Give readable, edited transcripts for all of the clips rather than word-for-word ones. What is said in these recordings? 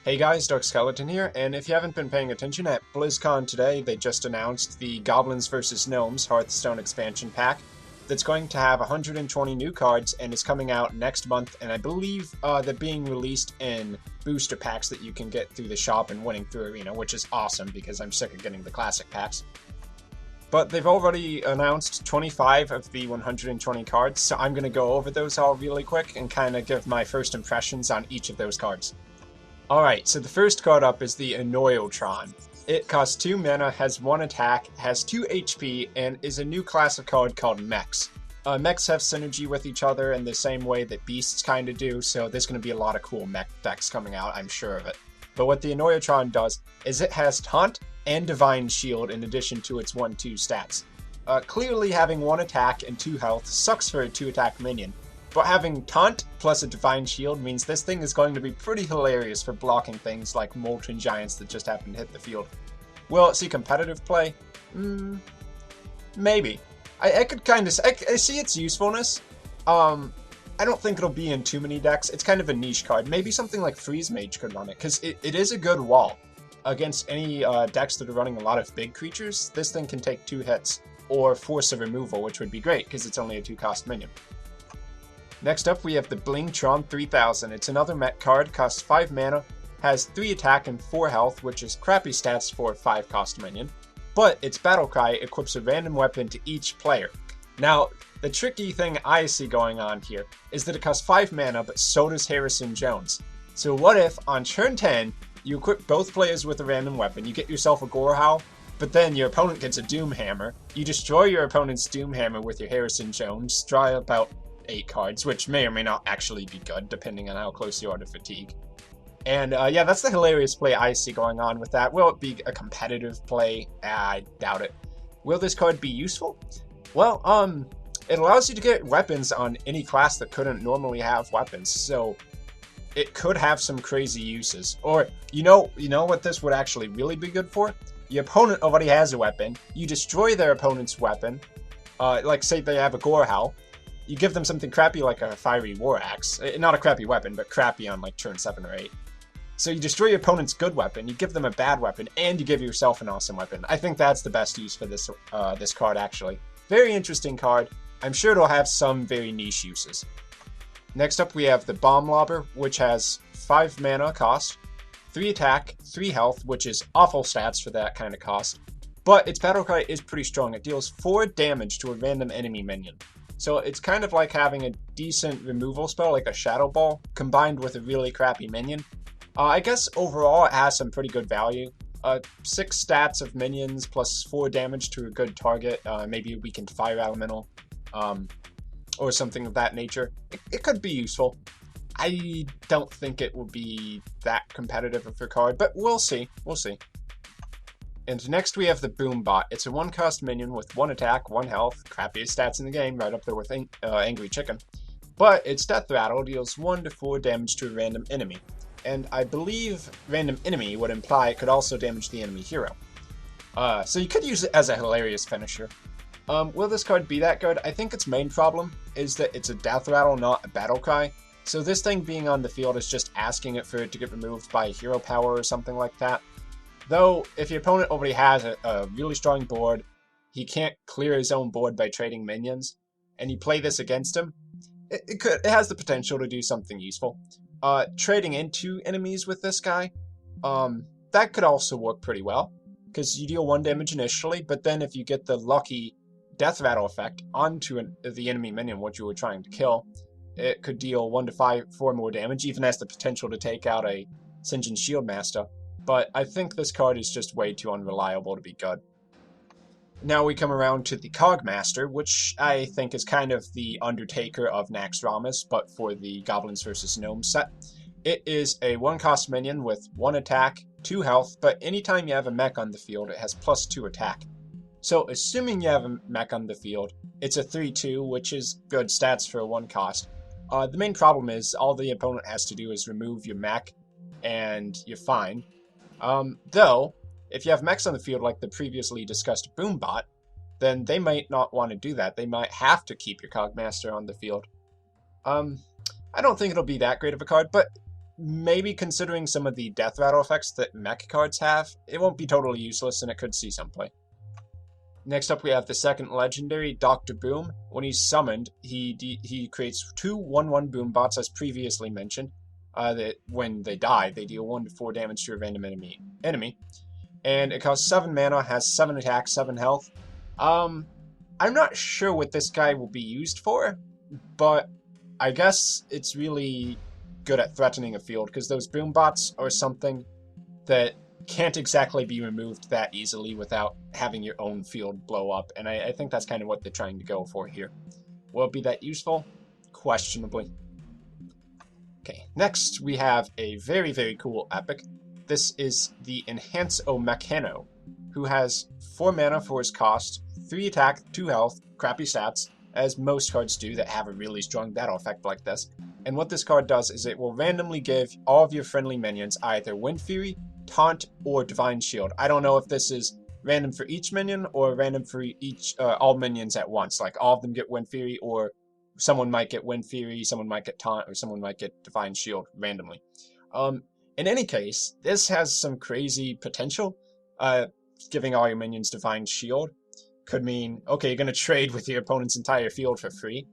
Hey guys, Dark Skeleton here, and if you haven't been paying attention, at BlizzCon today they just announced the Goblins vs. Gnomes Hearthstone expansion pack that's going to have 120 new cards and is coming out next month, and I believe they're being released in booster packs that you can get through the shop and winning through Arena, which is awesome because I'm sick of getting the classic packs. But they've already announced 25 of the 120 cards, so I'm going to go over those all really quick and kind of give my first impressions on each of those cards. Alright, so the first card up is the Annoy-o-Tron. It costs 2 mana, has 1 attack, has 2 HP, and is a new class of card called mechs. Mechs have synergy with each other in the same way that beasts kind of do, so there's going to be a lot of cool mech decks coming out, I'm sure of it. But what the Annoy-o-Tron does is it has Taunt and Divine Shield in addition to its 1-2 stats. Clearly having 1 attack and 2 health sucks for a 2 attack minion, but having Taunt plus a Divine Shield means this thing is going to be pretty hilarious for blocking things like Molten Giants that just happen to hit the field. Will it see competitive play? Maybe. I could kind of... I see its usefulness. I don't think it'll be in too many decks. It's kind of a niche card. Maybe something like Freeze Mage could run it, because it is a good wall. Against any decks that are running a lot of big creatures, this thing can take 2 hits, or force a removal, which would be great, because it's only a 2-cost minion. Next up, we have the Bling-tron 3000. It's another mech card, costs 5 mana, has 3 attack and 4 health, which is crappy stats for a 5-cost minion, but its battle cry equips a random weapon to each player. Now, the tricky thing I see going on here is that it costs 5 mana, but so does Harrison Jones. So what if, on turn 10, you equip both players with a random weapon, you get yourself a Gorehowl, but then your opponent gets a Doom Hammer, you destroy your opponent's Doom Hammer with your Harrison Jones, draw about 8 cards, which may or may not actually be good, depending on how close you are to fatigue. And yeah, that's the hilarious play I see going on with that. Will it be a competitive play? I doubt it. Will this card be useful? Well, it allows you to get weapons on any class that couldn't normally have weapons, so it could have some crazy uses. Or, you know what this would actually really be good for? Your opponent already has a weapon, you destroy their opponent's weapon, like say they have a Gorehowl, you give them something crappy like a Fiery War Axe. Not a crappy weapon, but crappy on like turn 7 or 8. So you destroy your opponent's good weapon, you give them a bad weapon, and you give yourself an awesome weapon. I think that's the best use for this card, actually. Very interesting card. I'm sure it'll have some very niche uses. Next up, we have the Bomb Lobber, which has 5 mana cost, 3 attack, 3 health, which is awful stats for that kind of cost. But its battle cry is pretty strong. It deals 4 damage to a random enemy minion. So it's kind of like having a decent removal spell, like a Shadow Ball, combined with a really crappy minion. I guess overall it has some pretty good value. 6 stats of minions plus 4 damage to a good target, maybe a weakened Fire Elemental, or something of that nature. It could be useful. I don't think it will be that competitive of a card, but we'll see. We'll see. And next we have the Boom-bot. It's a 1-cost minion with 1 attack, 1 health, crappiest stats in the game, right up there with Angry Chicken. But its Death Rattle deals 1 to 4 damage to a random enemy. And I believe random enemy would imply it could also damage the enemy hero. So you could use it as a hilarious finisher. Will this card be that good? I think its main problem is that it's a Death Rattle, not a Battle Cry. So this thing being on the field is just asking it for it to get removed by a hero power or something like that. Though, if your opponent already has a really strong board, he can't clear his own board by trading minions, and you play this against him, it has the potential to do something useful. Trading into enemies with this guy, that could also work pretty well, because you deal 1 damage initially, but then if you get the lucky Death Rattle effect onto the enemy minion, what you were trying to kill, it could deal 1 to 4 more damage, even has the potential to take out a Sinjin Shieldmaster. But I think this card is just way too unreliable to be good. Now we come around to the Cogmaster, which I think is kind of the Undertaker of Naxxramas, but for the Goblins vs. Gnomes set. It is a 1-cost minion with 1 attack, 2 health, but anytime you have a mech on the field, it has +2 attack. So assuming you have a mech on the field, it's a 3-2, which is good stats for a 1-cost. The main problem is all the opponent has to do is remove your mech, and you're fine. Though, if you have mechs on the field like the previously discussed Boom-bot, then they might not want to do that. They might have to keep your Cogmaster on the field. I don't think it'll be that great of a card, but maybe considering some of the death rattle effects that mech cards have, it won't be totally useless and it could see some play. Next up we have the second legendary, Dr. Boom. When he's summoned, he creates two 1/1 boom bots as previously mentioned. That when they die, they deal 1 to 4 damage to a random enemy. And it costs 7 mana, has 7 attack, 7 health. I'm not sure what this guy will be used for, but I guess it's really good at threatening a field, because those boom bots are something that can't exactly be removed that easily without having your own field blow up, and I think that's kind of what they're trying to go for here. Will it be that useful? Questionably. Okay, next we have a very, very cool epic. This is the Enhance-o-Mechano, who has 4 mana for his cost, 3 attack, 2 health, crappy stats, as most cards do that have a really strong battle effect like this. And what this card does is it will randomly give all of your friendly minions either Wind Fury, Taunt, or Divine Shield. I don't know if this is random for each minion or random for each all minions at once. Like all of them get Wind Fury, or someone might get Wind Fury, someone might get Taunt, or someone might get Divine Shield randomly. In any case, this has some crazy potential. Giving all your minions Divine Shield could mean, okay, you're going to trade with your opponent's entire field for free.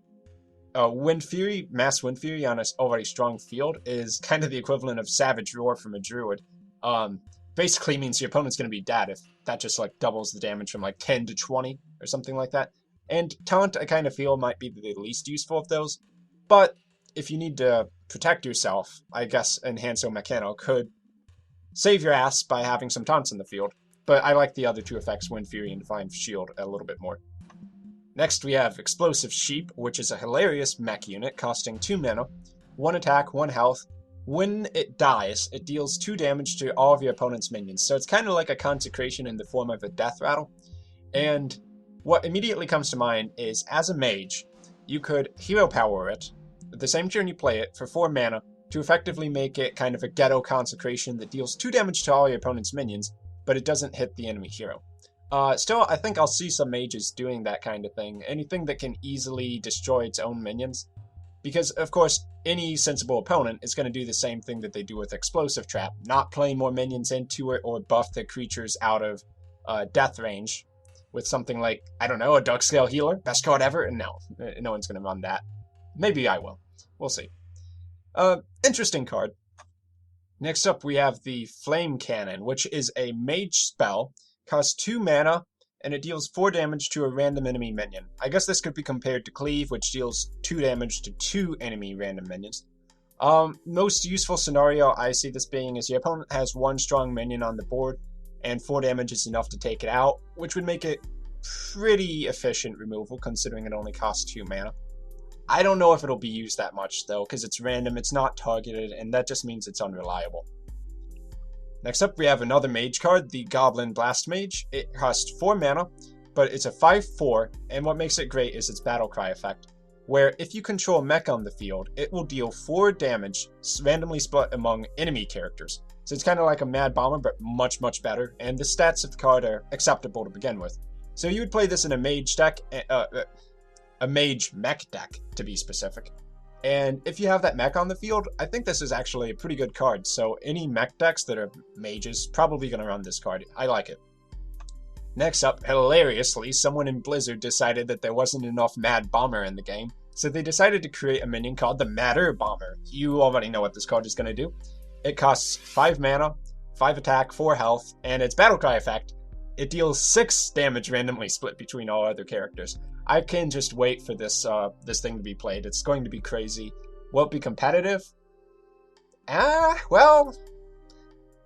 Wind Fury, Mass Wind Fury on an already strong field is kind of the equivalent of Savage Roar from a Druid. Basically means your opponent's going to be dead if that just like doubles the damage from like 10 to 20 or something like that. And Taunt, I kind of feel, might be the least useful of those. But if you need to protect yourself, I guess enhance-o-mechano could save your ass by having some taunts in the field. But I like the other two effects, Wind Fury and Divine Shield, a little bit more. Next we have Explosive Sheep, which is a hilarious mech unit costing 2 mana, 1 attack, 1 health. When it dies, it deals 2 damage to all of your opponent's minions. So it's kind of like a consecration in the form of a death rattle. And what immediately comes to mind is, as a mage, you could hero power it, the same turn you play it, for 4 mana, to effectively make it kind of a ghetto consecration that deals 2 damage to all your opponent's minions, but it doesn't hit the enemy hero. Still, I think I'll see some mages doing that kind of thing. Anything that can easily destroy its own minions. Because, of course, any sensible opponent is going to do the same thing that they do with Explosive Trap. Not play more minions into it or buff the creatures out of death range with something like, I don't know, a Darkscale Healer? Best card ever? No, no one's going to run that. Maybe I will. We'll see. Interesting card. Next up, we have the Flame Cannon, which is a mage spell. Costs 2 mana, and it deals 4 damage to a random enemy minion. I guess this could be compared to Cleave, which deals 2 damage to 2 enemy random minions. Most useful scenario I see this being is your opponent has 1 strong minion on the board, and 4 damage is enough to take it out, which would make it pretty efficient removal, considering it only costs 2 mana. I don't know if it'll be used that much, though, because it's random, it's not targeted, and that just means it's unreliable. Next up, we have another mage card, the Goblin Blast Mage. It costs 4 mana, but it's a 5/4, and what makes it great is its Battle Cry effect, where if you control a mech on the field, it will deal 4 damage, randomly split among enemy characters. So it's kind of like a Mad Bomber, but much, much better, and the stats of the card are acceptable to begin with. So you would play this in a mage deck, a mage mech deck, to be specific. And if you have that mech on the field, I think this is actually a pretty good card. So any mech decks that are mages, probably going to run this card. I like it. Next up, hilariously, someone in Blizzard decided that there wasn't enough Mad Bomber in the game. So they decided to create a minion called the Matter Bomber. You already know what this card is going to do. It costs 5 mana, 5 attack, 4 health, and its Battle Cry effect, it deals 6 damage randomly split between all other characters. I can just wait for this thing to be played. It's going to be crazy. Will it be competitive? Well,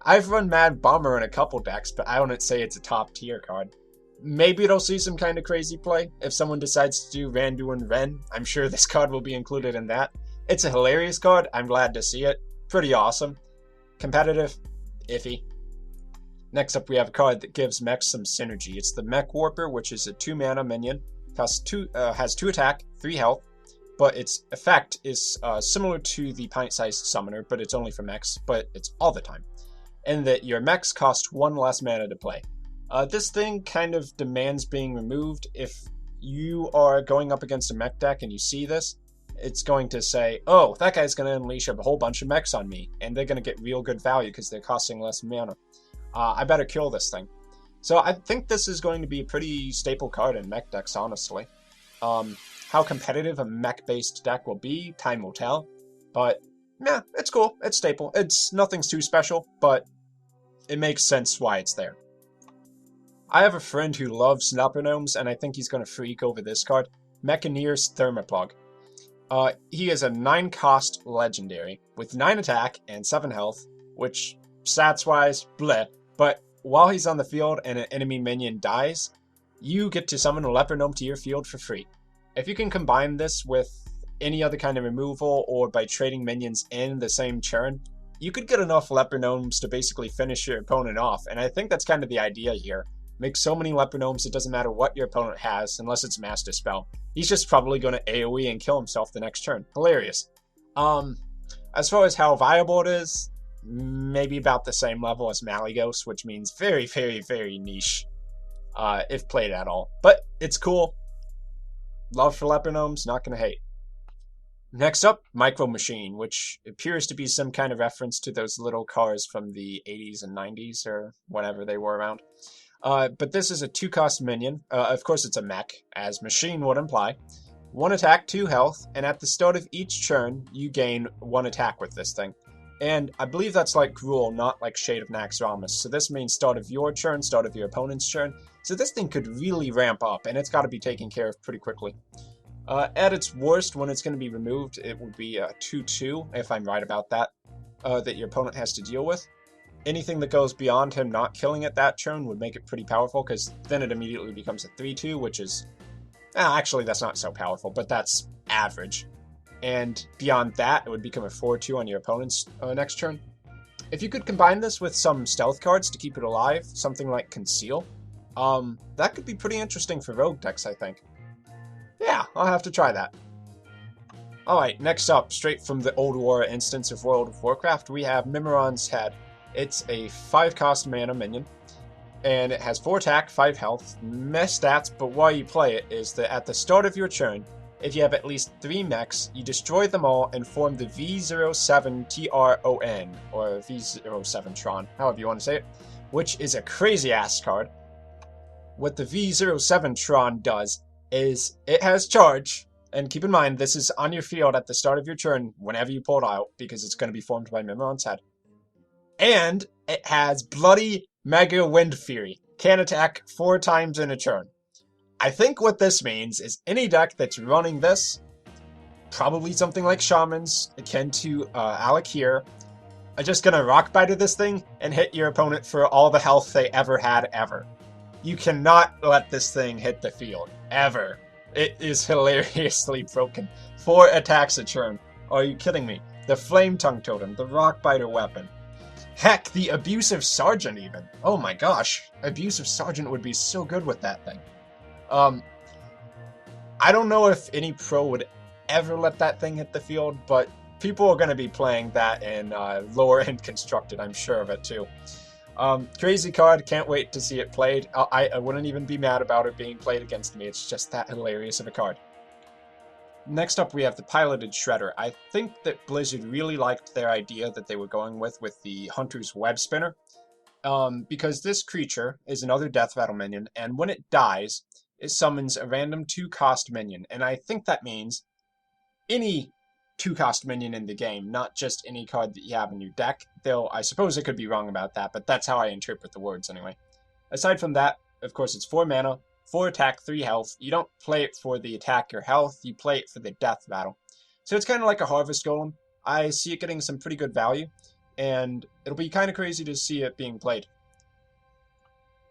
I've run Mad Bomber in a couple decks, but I wouldn't say it's a top tier card. Maybe it'll see some kind of crazy play. If someone decides to do Randuin Ren, I'm sure this card will be included in that. It's a hilarious card. I'm glad to see it. Pretty awesome. Competitive? Iffy. Next up, we have a card that gives mechs some synergy. It's the Mech Warper, which is a 2 mana minion. Has 2 attack, 3 health, but its effect is similar to the pint-sized summoner, but it's only for mechs, but it's all the time. And that your mechs cost 1 less mana to play. This thing kind of demands being removed if you are going up against a mech deck and you see this. it's going to say, oh, that guy's going to unleash a whole bunch of mechs on me, and they're going to get real good value because they're costing less mana. I better kill this thing. So I think this is going to be a pretty staple card in mech decks, honestly. How competitive a mech-based deck will be, time will tell. But, yeah, it's cool. It's staple. Nothing's too special, but it makes sense why it's there. I have a friend who loves Leper Gnomes, and I think he's going to freak over this card. Mechaneer's Thermoplug. He is a 9-cost legendary, with 9 attack and 7 health, which, stats-wise, bleh. But while he's on the field and an enemy minion dies, you get to summon a Leper Gnome to your field for free. If you can combine this with any other kind of removal, or by trading minions in the same turn, you could get enough Leper Gnomes to basically finish your opponent off, and I think that's kind of the idea here. Make so many Leper Gnomes it doesn't matter what your opponent has, unless it's Mass Dispel. He's just probably going to AoE and kill himself the next turn. Hilarious. As far as how viable it is, maybe about the same level as Malygos, which means very, very, very niche, if played at all. But it's cool. Love for Leper Gnomes, not going to hate. Next up, Micro Machine, which appears to be some kind of reference to those little cars from the 80s and 90s, or whatever they were around. But this is a 2-cost minion. Of course it's a mech, as machine would imply. 1 attack, 2 health, and at the start of each turn, you gain 1 attack with this thing. And I believe that's like Gruul, not like Shade of Naxxramas. So this means start of your turn, start of your opponent's turn. So this thing could really ramp up, and it's got to be taken care of pretty quickly. At its worst, when it's going to be removed, it would be a 2-2, if I'm right about that, that your opponent has to deal with. Anything that goes beyond him not killing it that turn would make it pretty powerful, because then it immediately becomes a 3-2, which is... actually, that's not so powerful, but that's average. And beyond that, it would become a 4-2 on your opponent's next turn. If you could combine this with some stealth cards to keep it alive, something like Conceal, that could be pretty interesting for rogue decks, I think. Yeah, I'll have to try that. Alright, next up, straight from the Old War instance of World of Warcraft, we have Mimiron's Head. It's a 5-cost mana minion, and it has 4 attack, 5 health, meh stats, but while you play it is that at the start of your turn, if you have at least 3 mechs, you destroy them all and form the V07-Tron, or V07-Tron, however you want to say it, which is a crazy-ass card. What the V07-Tron does is it has charge, and keep in mind this is on your field at the start of your turn whenever you pull it out, because it's going to be formed by Mimiron's Head. And it has Bloody Mega Wind Fury, can attack 4 times in a turn. I think what this means is any deck that's running this, probably something like Shamans, akin to Alec here, are just going to Rock Biter this thing and hit your opponent for all the health they ever had ever. You cannot let this thing hit the field, ever. It is hilariously broken. 4 attacks a turn. Are you kidding me? The Flame Tongue Totem, the Rock Biter weapon. Heck, the Abusive Sergeant even. Oh my gosh, Abusive Sergeant would be so good with that thing. I don't know if any pro would ever let that thing hit the field, but people are going to be playing that in lower end constructed, I'm sure of it too. Crazy card, can't wait to see it played. I wouldn't even be mad about it being played against me, it's just that hilarious of a card. Next up we have the Piloted Shredder. I think that Blizzard really liked their idea that they were going with the Hunter's Web Spinner. Because this creature is another Death Rattle minion, and when it dies, it summons a random 2-cost minion. And I think that means any 2-cost minion in the game, not just any card that you have in your deck. Though I suppose I could be wrong about that, but that's how I interpret the words anyway. Aside from that, of course, it's 4 mana, 4 attack, 3 health. You don't play it for the attack or health, you play it for the Death Rattle. So it's kind of like a Harvest Golem. I see it getting some pretty good value, and it'll be kind of crazy to see it being played.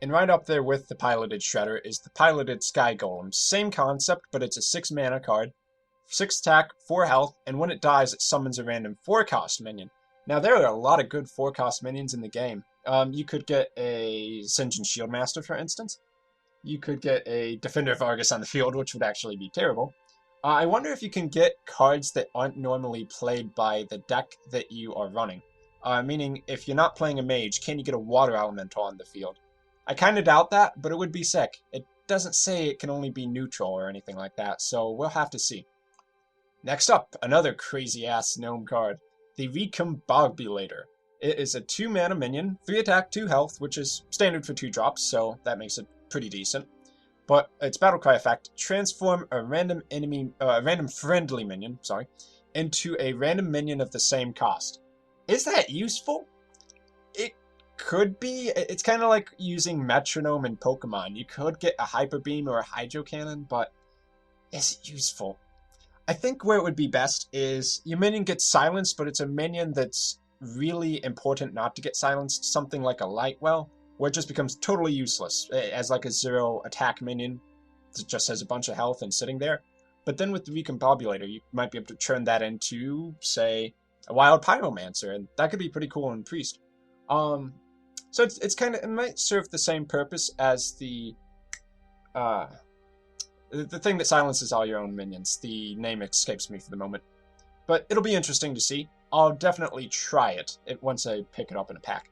And right up there with the Piloted Shredder is the Piloted Sky Golem. Same concept, but it's a 6 mana card. 6 attack, 4 health, and when it dies, it summons a random 4-cost minion. Now, there are a lot of good 4-cost minions in the game. You could get a Sinjin Shieldmaster, for instance. You could get a Defender of Argus on the field, which would actually be terrible. I wonder if you can get cards that aren't normally played by the deck that you are running. Meaning, if you're not playing a mage, can you get a Water Elemental on the field? I kind of doubt that, but it would be sick. It doesn't say it can only be neutral or anything like that, so we'll have to see. Next up, another crazy-ass gnome card, the Recombobulator. It is a 2-mana minion, 3 attack, 2 health, which is standard for 2 drops, so that makes it pretty decent. But its battlecry effect, transform a random friendly minion, into a random minion of the same cost. Is that useful? It could be. It's kind of like using Metronome in Pokemon. You could get a Hyper Beam or a Hydro Cannon, but is it useful? I think where it would be best is your minion gets silenced, but it's a minion that's really important not to get silenced. Something like a Lightwell, where it just becomes totally useless as like a 0 attack minion that just has a bunch of health and sitting there. But then with the Recombobulator, you might be able to turn that into, say, a Wild Pyromancer, and that could be pretty cool in Priest. So it's kind of, it might serve the same purpose as the thing that silences all your own minions. The name escapes me for the moment. But it'll be interesting to see. I'll definitely try it once I pick it up in a pack.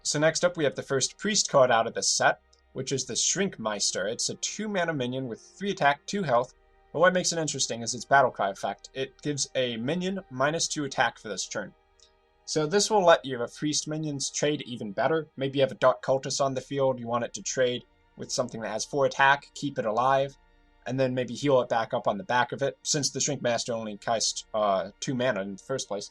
So next up we have the first Priest card out of this set, which is the Shrinkmeister. It's a 2-mana minion with 3 attack, 2 health. But what makes it interesting is its battlecry effect. It gives a minion -2 attack for this turn. So this will let your Priest minions trade even better. Maybe you have a Dark Cultist on the field, you want it to trade with something that has 4 attack, keep it alive, and then maybe heal it back up on the back of it, since the Shrinkmaster only costs 2 mana in the first place.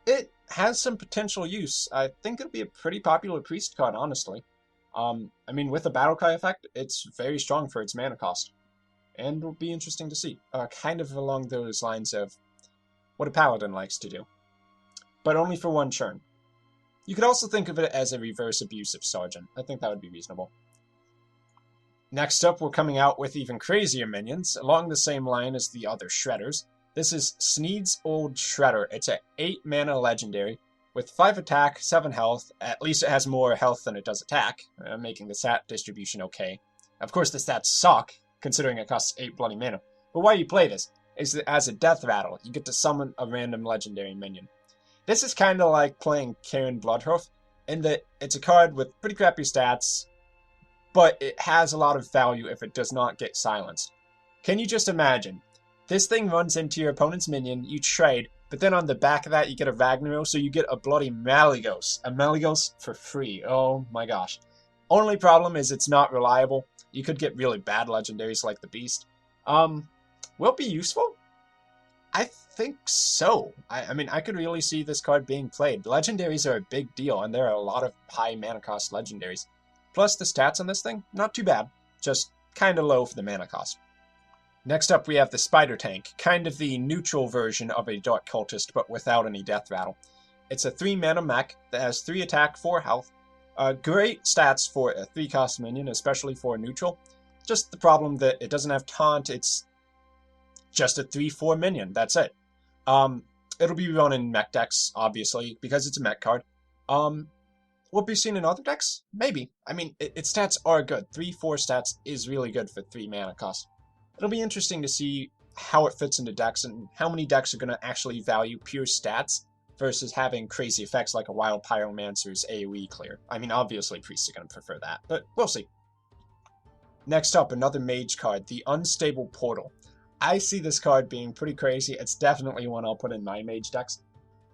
It has some potential use. I think it'll be a pretty popular Priest card, honestly. I mean, with a battlecry effect, it's very strong for its mana cost. And it'll be interesting to see. Kind of along those lines of what a Paladin likes to do. But only for 1 turn. You could also think of it as a reverse abusive Sergeant. I think that would be reasonable. Next up, we're coming out with even crazier minions, along the same line as the other Shredders. This is Sneed's Old Shredder. It's an 8-mana legendary, with 5 attack, 7 health. At least it has more health than it does attack, making the stat distribution okay. Of course, the stats suck, considering it costs 8 bloody mana. But why you play this is that as a death rattle, you get to summon a random legendary minion. This is kind of like playing Karen Bloodhoof, in that it's a card with pretty crappy stats, but it has a lot of value if it does not get silenced. Can you just imagine? This thing runs into your opponent's minion, you trade, but then on the back of that you get a Ragnarok, so you get a bloody Malygos. A Malygos for free. Oh my gosh. Only problem is it's not reliable. You could get really bad legendaries like the Beast. Will it be useful? I think so. I mean, I could really see this card being played. Legendaries are a big deal, and there are a lot of high mana cost legendaries. Plus, the stats on this thing, not too bad. Just kind of low for the mana cost. Next up, we have the Spider Tank, kind of the neutral version of a Dark Cultist, but without any death rattle. It's a 3-mana mech that has 3 attack, 4 health. Great stats for a 3-cost minion, especially for a neutral. Just the problem that it doesn't have taunt, it's just a 3/4 minion, that's it. It'll be run in mech decks, obviously, because it's a mech card. Will it be seen in other decks? Maybe. I mean, its stats are good. 3/4 stats is really good for 3 mana cost. It'll be interesting to see how it fits into decks and how many decks are going to actually value pure stats versus having crazy effects like a Wild Pyromancer's AoE clear. I mean, obviously priests are going to prefer that, but we'll see. Next up, another Mage card, the Unstable Portal. I see this card being pretty crazy. It's definitely one I'll put in my Mage decks.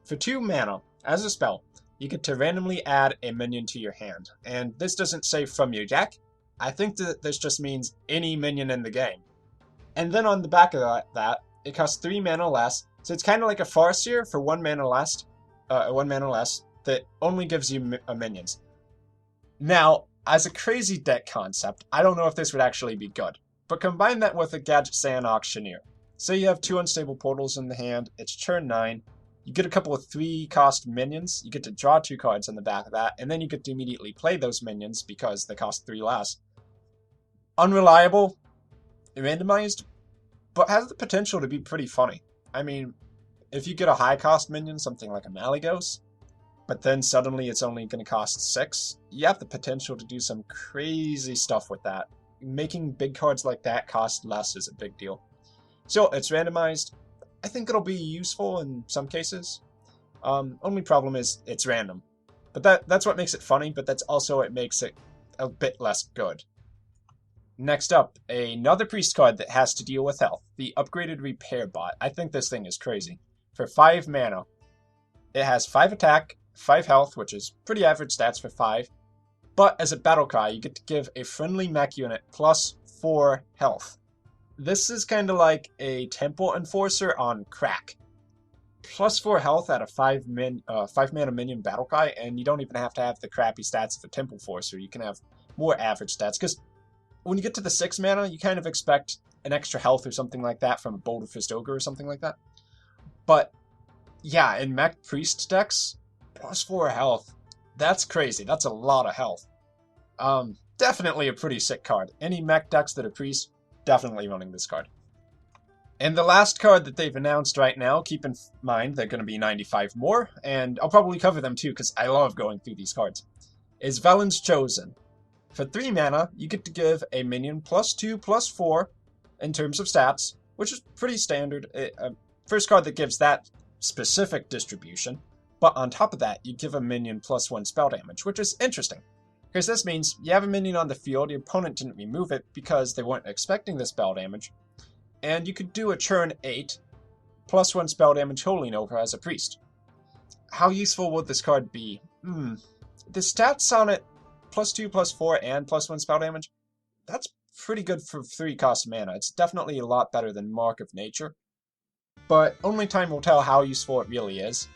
For 2 mana, as a spell, you get to randomly add a minion to your hand. And this doesn't say from your deck. I think that this just means any minion in the game. And then on the back of that, it costs 3 mana less. So it's kind of like a Farseer for 1 mana less, that only gives you minions. Now, as a crazy deck concept, I don't know if this would actually be good. But combine that with a Gadget Sand Auctioneer. Say you have 2 Unstable Portals in the hand, it's turn 9, you get a couple of 3-cost minions, you get to draw 2 cards on the back of that, and then you get to immediately play those minions because they cost 3 less. Unreliable, randomized, but has the potential to be pretty funny. I mean, if you get a high-cost minion, something like a Malygos, but then suddenly it's only going to cost 6, you have the potential to do some crazy stuff with that. Making big cards like that cost less is a big deal. So, it's randomized. I think it'll be useful in some cases. Only problem is it's random. But that's what makes it funny, but that's also what makes it a bit less good. Next up, another priest card that has to deal with health, the upgraded repair bot. I think this thing is crazy. For 5 mana, it has 5 attack, 5 health, which is pretty average stats for 5. But as a battle cry, you get to give a friendly mech unit plus 4 health. This is kind of like a Temple Enforcer on crack. Plus 4 health at a 5 mana minion battle cry, and you don't even have to have the crappy stats of a Temple Enforcer. You can have more average stats, because when you get to the 6 mana, you kind of expect an extra health or something like that from a Boulder Fist Ogre or something like that. But yeah, in mech priest decks, plus 4 health, that's crazy. That's a lot of health. Definitely a pretty sick card. Any mech decks that are priests, definitely running this card. And the last card that they've announced right now, keep in mind they're going to be 95 more, and I'll probably cover them too because I love going through these cards, is Velen's Chosen. For 3 mana, you get to give a minion +2/+4 in terms of stats, which is pretty standard. First card that gives that specific distribution, but on top of that, you give a minion +1 spell damage, which is interesting. Because this means you have a minion on the field, your opponent didn't remove it because they weren't expecting the spell damage, and you could do a turn 8, +1 spell damage Holy Nova as a priest. How useful would this card be? The stats on it, +2/+4 and +1 spell damage, that's pretty good for 3 cost mana. It's definitely a lot better than Mark of Nature, but only time will tell how useful it really is.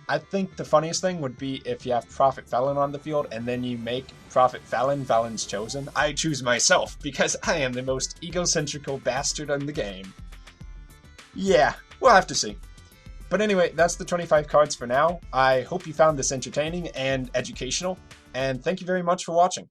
I think the funniest thing would be if you have Prophet Felon on the field and then you make Prophet Felon Velen's Chosen. I choose myself because I am the most egocentrical bastard in the game. Yeah, we'll have to see. But anyway, that's the 25 cards for now. I hope you found this entertaining and educational, and thank you very much for watching.